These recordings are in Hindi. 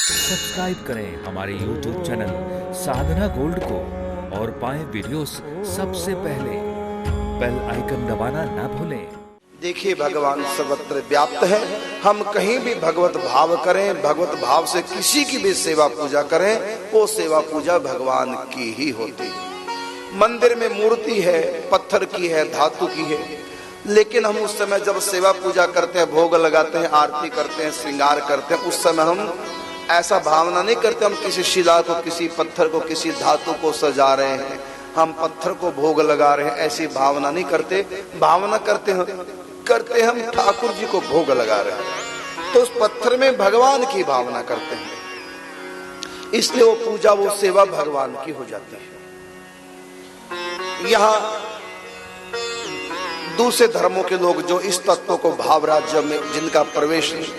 सब्सक्राइब करें हमारे YouTube चैनल साधना गोल्ड को और पाएं वीडियोस सबसे पहले। बेल आइकन दबाना ना भूलें। देखिए, भगवान सर्वत्र व्याप्त है। हम कहीं भी भगवत भाव करें, भगवत भाव से किसी की भी सेवा पूजा करें, वो सेवा पूजा भगवान की ही होती है। मंदिर में मूर्ति है, पत्थर की है, धातु की है, लेकिन हम उस समय जब सेवा पूजा करते हैं, भोग लगाते हैं, आरती करते हैं, श्रृंगार करते हैं, उस समय हम ऐसा भावना नहीं करते हम किसी शिला को, किसी पत्थर को, किसी धातु को सजा रहे हैं, हम पत्थर को भोग लगा रहे हैं, ऐसी भावना नहीं करते। भावना करते हम ठाकुर जी को भोग लगा रहे हैं, तो उस पत्थर में भगवान की भावना करते हैं, इसलिए वो पूजा, वो सेवा भगवान की हो जाती है। यहाँ दूसरे धर्मों के लोग जो इस तत्व को भाव राज्य में जिनका प्रवेश नहीं,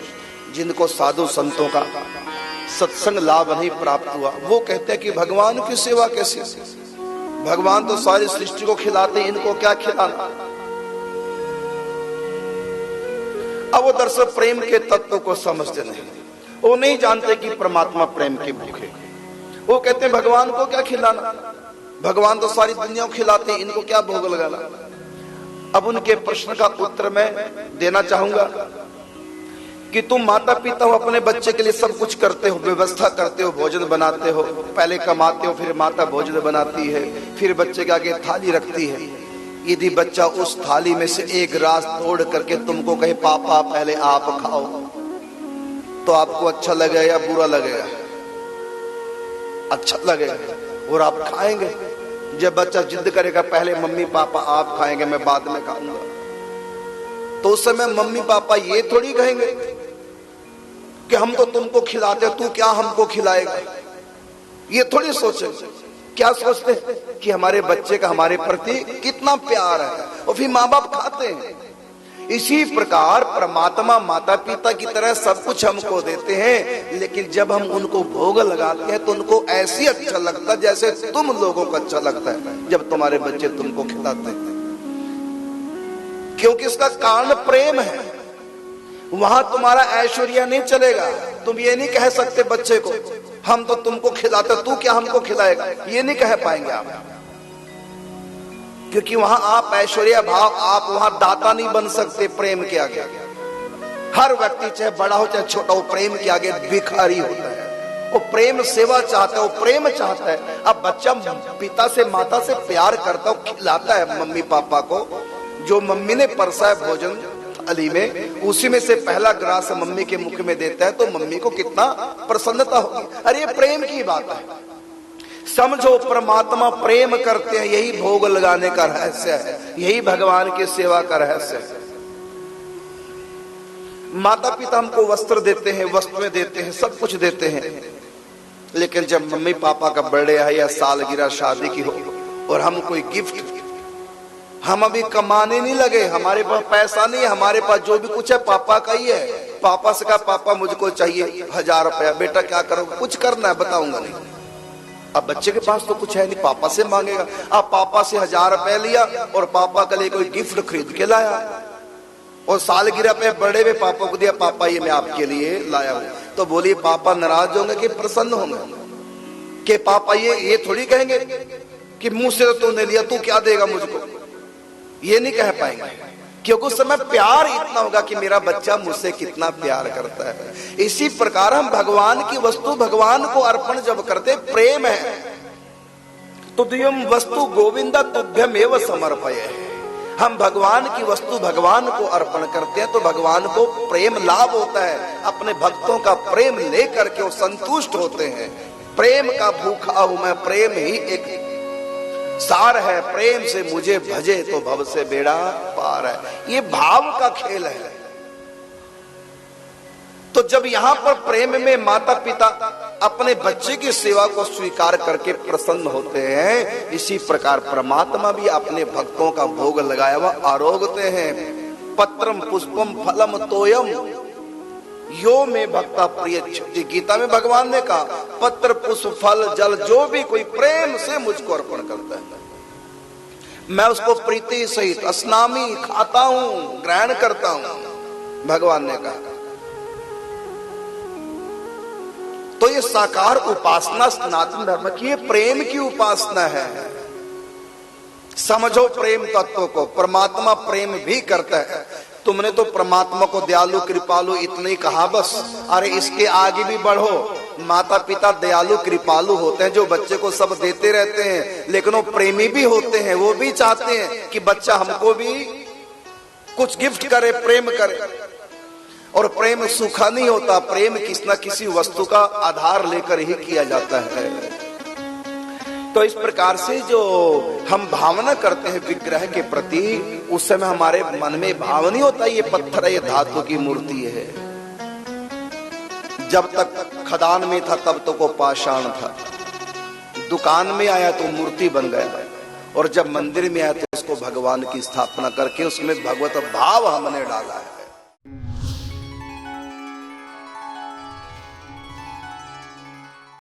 जिनको साधु संतों का सत्संग लाभ नहीं प्राप्त हुआ, वो कहते हैं कि भगवान की सेवा कैसे, भगवान तो सारी सृष्टि को खिलाते, इनको क्या खिलाना। अब वो दरअसल प्रेम के तत्व को समझते नहीं, वो नहीं जानते कि परमात्मा प्रेम के भूखे। वो कहते हैं भगवान को क्या खिलाना, भगवान तो सारी दुनिया को खिलाते, इनको क्या भोग लगाना। अब उनके प्रश्न का उत्तर मैं देना चाहूंगा कि तुम माता पिता हो, अपने बच्चे के लिए सब कुछ करते हो, व्यवस्था करते हो, भोजन बनाते हो, पहले कमाते हो, फिर माता भोजन बनाती है, फिर बच्चे के आगे थाली रखती है। यदि बच्चा उस थाली में से एक रास तोड़ करके तुमको कहे पापा पहले आप खाओ, तो आपको अच्छा लगेगा या बुरा लगेगा? अच्छा लगेगा और आप खाएंगे। जब बच्चा जिद करेगा पहले मम्मी पापा आप खाएंगे, मैं बाद में खाऊंगा, तो उस समय मम्मी पापा ये थोड़ी कहेंगे कि हम तो तुमको खिलाते, तू क्या हमको खिलाएगा। ये थोड़ी सोचेंगे। क्या सोचते हैं कि हमारे बच्चे का हमारे प्रति कितना प्यार है, और फिर माँ बाप खाते हैं। इसी प्रकार परमात्मा माता पिता की तरह सब कुछ हमको देते हैं, लेकिन जब हम उनको भोग लगाते हैं तो उनको ऐसी अच्छा लगता है जैसे तुम लोगों को अच्छा लगता है जब तुम्हारे बच्चे तुमको खिलाते हैं, क्योंकि इसका कारण प्रेम है। वहां तुम्हारा ऐश्वर्य नहीं चलेगा। तुम ये नहीं कह सकते बच्चे को हम तो तुमको खिलाते, तू क्या हमको खिलाएगा, ये नहीं कह पाएंगे आप, क्योंकि वहां आप ऐश्वर्य भाव, आप वहां दाता नहीं बन सकते। प्रेम के आगे हर व्यक्ति चाहे बड़ा हो चाहे छोटा हो, प्रेम के आगे भिखारी होता है। वो प्रेम सेवा चाहता है, वो प्रेम चाहता है। अब बच्चा पिता से माता से प्यार करता है, खिलाता है मम्मी पापा को, जो मम्मी ने परसा है भोजन थाली में, उसी में से पहला ग्रास मम्मी के मुख में देता है, तो मम्मी को कितना प्रसन्नता होगी। अरे ये प्रेम की बात है। समझो परमात्मा प्रेम करते हैं, यही भोग लगाने का रहस्य है, यही भगवान की सेवा का रहस्य है। माता पिता हमको वस्त्र देते हैं, वस्तुएं देते हैं, सब कुछ देते हैं, लेकिन जब मम्मी पापा का बर्थडे है या सालगिरह शादी की हो और हम कोई गिफ्ट, हम अभी कमाने नहीं लगे, हमारे पास पैसा नहीं है, हमारे पास जो भी कुछ है पापा का ही है। पापा से कहा पापा मुझको चाहिए 1000 रुपया, बेटा क्या करोगे, कुछ करना है बताऊंगा नहीं। अब बच्चे के पास तो कुछ है नहीं, पापा से मांगेगा। अब पापा से 1000 रुपया लिया और पापा के लिए कोई गिफ्ट खरीद के लाया, और सालगिरह पे बड़े में पापा को दिया, पापा ये मैं आपके लिए लाया हूं, तो बोलिए पापा नाराज होंगे कि प्रसन्न होंगे? कि पापा ये थोड़ी कहेंगे कि मुंह से तो तूने लिया, तू क्या देगा मुझको, ये नहीं कह पाएंगे, क्योंकि उस समय प्यार इतना होगा कि मेरा बच्चा मुझसे कितना प्यार करता है। इसी प्रकार हम भगवान की वस्तु भगवान को अर्पण जब करते, प्रेम है, तुद्यम वस्तु गोविंदा तुभ्यमेव समर्पये। हम भगवान की वस्तु भगवान को अर्पण करते हैं तो भगवान को प्रेम लाभ होता है। अपने भक्तों का प्रेम लेकर के वो संतुष्ट होते हैं। प्रेम का भूखा हूं मैं, प्रेम ही एक सार है, प्रेम से मुझे भजे तो भव से बेड़ा पार है। ये भाव का खेल है। तो जब यहां पर प्रेम में माता पिता अपने बच्चे की सेवा को स्वीकार करके प्रसन्न होते हैं, इसी प्रकार परमात्मा भी अपने भक्तों का भोग लगाया हुआ आरोगते हैं। पत्रम पुष्पम फलम तोयम यो में भक्ता प्रिय। गीता में भगवान ने कहा पत्र पुष्प फल जल जो भी कोई प्रेम से मुझको अर्पण करता है, मैं उसको प्रीति सहित स्नामी खाता हूं, ग्रहण करता हूं। भगवान ने कहा तो ये साकार उपासना सनातन धर्म की, ये प्रेम की उपासना है। समझो प्रेम तत्व को। परमात्मा प्रेम भी करता है। तुमने तो परमात्मा को दयालु कृपालु इतने ही कहा बस, अरे इसके आगे भी बढ़ो। माता पिता दयालु कृपालु होते हैं, जो बच्चे को सब देते रहते हैं, लेकिन वो प्रेमी भी होते हैं। वो भी चाहते हैं कि बच्चा हमको भी कुछ गिफ्ट करे, प्रेम करे। और प्रेम सूखा नहीं होता, प्रेम किसी न किसी वस्तु का आधार लेकर ही किया जाता है। तो इस प्रकार से जो हम भावना करते हैं विग्रह के प्रति, उस समय हमारे मन में भाव नहीं होता ये पत्थर है, ये धातु की मूर्ति है। जब तक खदान में था तब तक वो पाषाण था, दुकान में आया तो मूर्ति बन गया, और जब मंदिर में आया तो उसको भगवान की स्थापना करके उसमें भगवत भाव हमने डाला है।